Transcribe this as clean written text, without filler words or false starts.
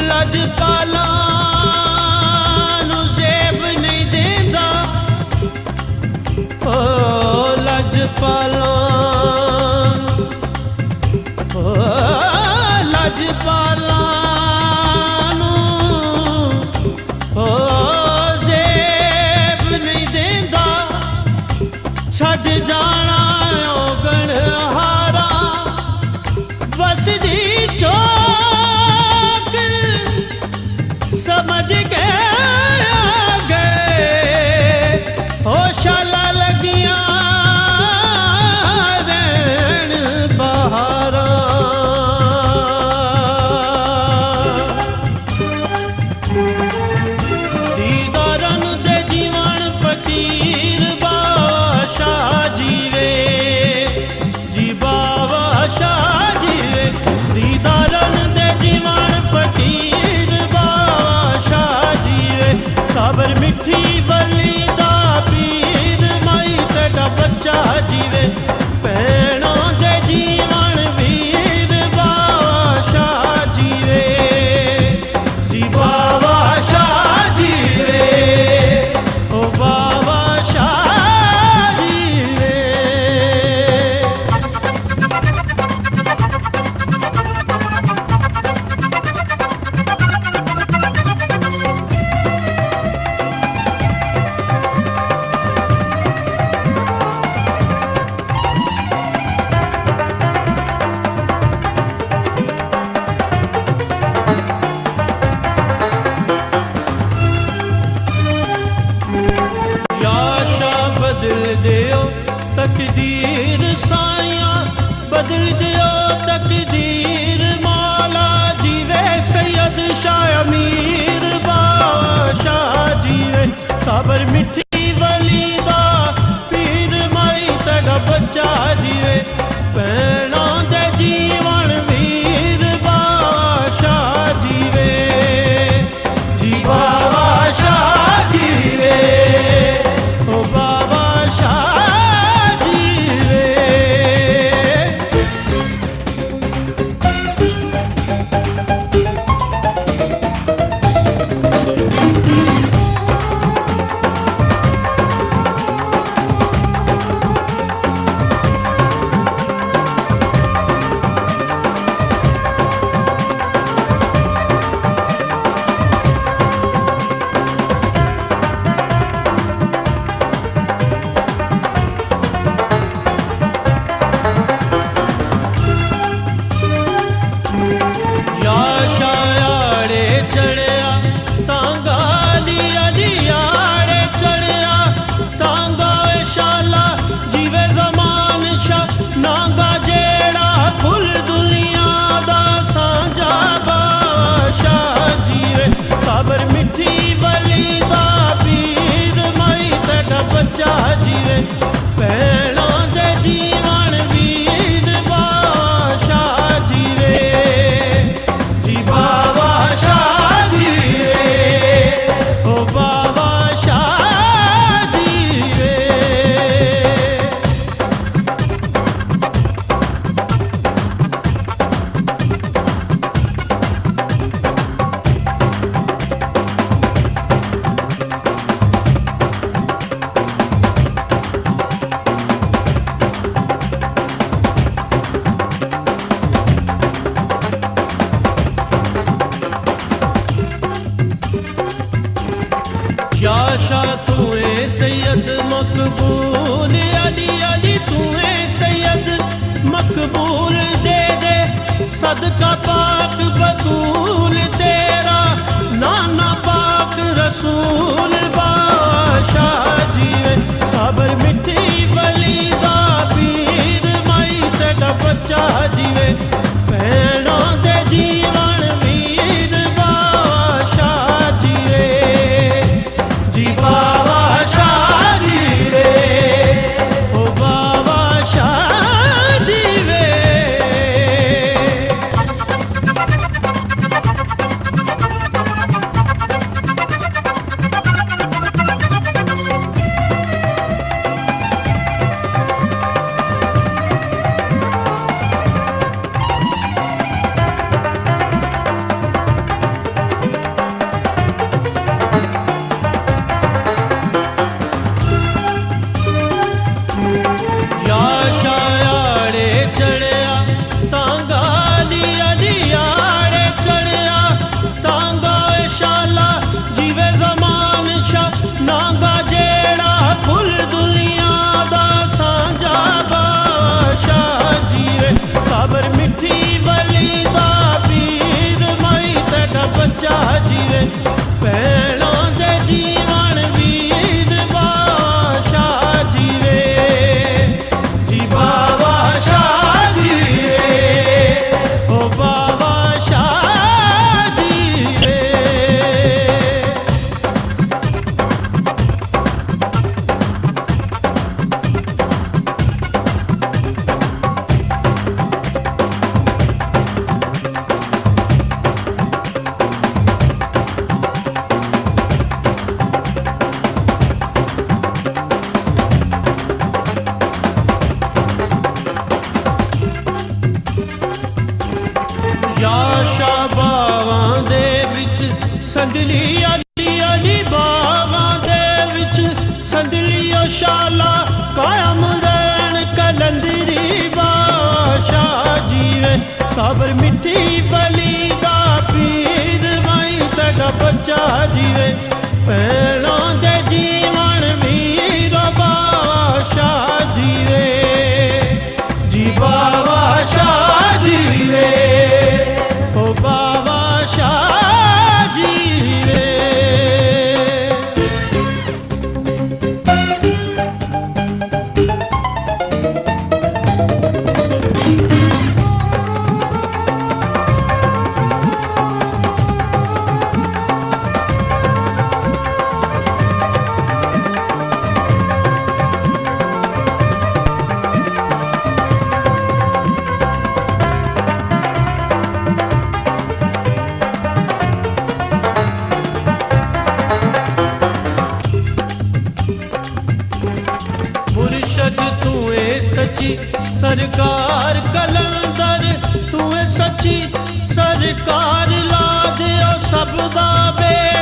ਲਜਪਾਲਾਂ ਨੂੰ ਜ਼ੇਬ ਨਹੀਂ ਦੇਂਦਾ, ਓ ਲਜਪਾਲਾਂ, ਓ ਲਜਪਾਲਾਂ ਨੂੰ ਓ ਜ਼ੇਬ ਨਹੀਂ ਦੇਂਦਾ। ਛੱਡ ਜਾਣਾ ਔਗਣ ਹਾਰਾ ਵਸਦੀ ਚੌਕ ਸਮਝ ਕੇ ਆ ਗਏ, ਹੋ ਸ਼ਾਲਾ ਲੱਗੀਆਂ ਰਹਿਣ ਬਹਾਰਾਂ। ਦੀਦਾਰਾਂ ਦੇ ਜੀਵਨ ਫਕੀਰ ਬਾਦਸ਼ਾਹ ਜੀਵੇ, ਜੀ ਬਾਦਸ਼ਾਹ ਜੀਵੇ। ਦੀਦਾਰਾਂ ਦੇ ਜੀਵਨ ਫਕੀਰ ਬਾਦਸ਼ਾਹ ਜੀਵੇ। ਸਾਬਰ ਮਿੱਠੀ ਬਲੀ ਦਾ ਪੀਰ ਮਾਈ ਤੇਰਾ ਬੱਚਾ ਜੀਵੇ। ਭੈਣਾਂ ਦੇ ਜੀਵਨ ਵੀਰ ਬਾਦਸ਼ਾਹ ਜੀਵੇ, ਜੀ ਬਾਦਸ਼ਾਹ ਜੀਵੇ, ਓ ਬਾਦਸ਼ਾਹ ਜੀਵੇ। ਯਾਸ਼ਾ ਬਦਲ ਦਿਓ ਤਕਦੀਰ ਸਾਈਆਂ, ਬਦਲ ਦਿਓ ਤਕਦੀਰ ਮੌਲਾ ਜੀਵੇ। ਸੈਯਦ ਸ਼ਾਹ ਅਮੀਰ ਬਾਦਸ਼ਾਹ ਜੀਵੇ। ਸਾਬਰ ਮਿੱਠੀ ਵਲੀ ਦਾ ਪੀਰ ਮਾਈ ਤੇਰਾ ਬੱਚਾ ਜੀਵੇ। ਭੈਣਾਂ ਦੇ ਜੀਵਨ ਵੀਰ ਬਾਦਸ਼ਾਹ ਜੀਵੇ, ਜੀ ਬਾਦਸ਼ਾਹ ਜੀਵੇ, ਓ ਬਾਦਸ਼ਾਹ ਜੀਵੇ। याशा तू है सैयद मकबूल, अली अली तू है सैयद मकबूल। दे दे सदका पाक बतूल तेरा, नाना पाक रसूल बादशाह जीवे। साबर मिठी बली दा पीर माई तेरा बच्चा जीवे। भैणों दे जीवन वीर बादशाह जीवे, जी बादशाह जीवे, ओ बादशाह जीवे। ਯਾਸ਼ਾ ਬਾਵਾਂ ਦੇ ਵਿੱਚ ਸੰਦਲੀ ਅਲੀ ਅਲੀ ਬਾਵਾਂ ਦੇ ਵਿੱਚ ਸੰਦਲੀ ਓ ਸ਼ਾਲਾ ਕਾਇਮ ਰਹਿਣ ਕਲੰਦਰੀ ਬਾਸ਼ਾ ਜੀਵੇ ਸਬਰ ਮਿੱਠੀ ਬਲੀ ਦਾ ਪੀਰ ਮਾਈ ਤੇਰਾ ਬੱਚਾ ਜੀਵੇ ਭੈਣਾਂ ਦੇ ਜੀਵਨ ਵੀਰ ਬਾਸ਼ਾ ਜੀਵੇ ਜੀ ਬਾਬਾ ਸ਼ਾਹ ਜੀਵੇ ਓ ਬਾਬਾ ਸ਼ਾਹ ਜੀਵੇ मुर्शद तू सच्ची सरकार कलंदर तू सच्ची सरकार ला दियो सब दा बे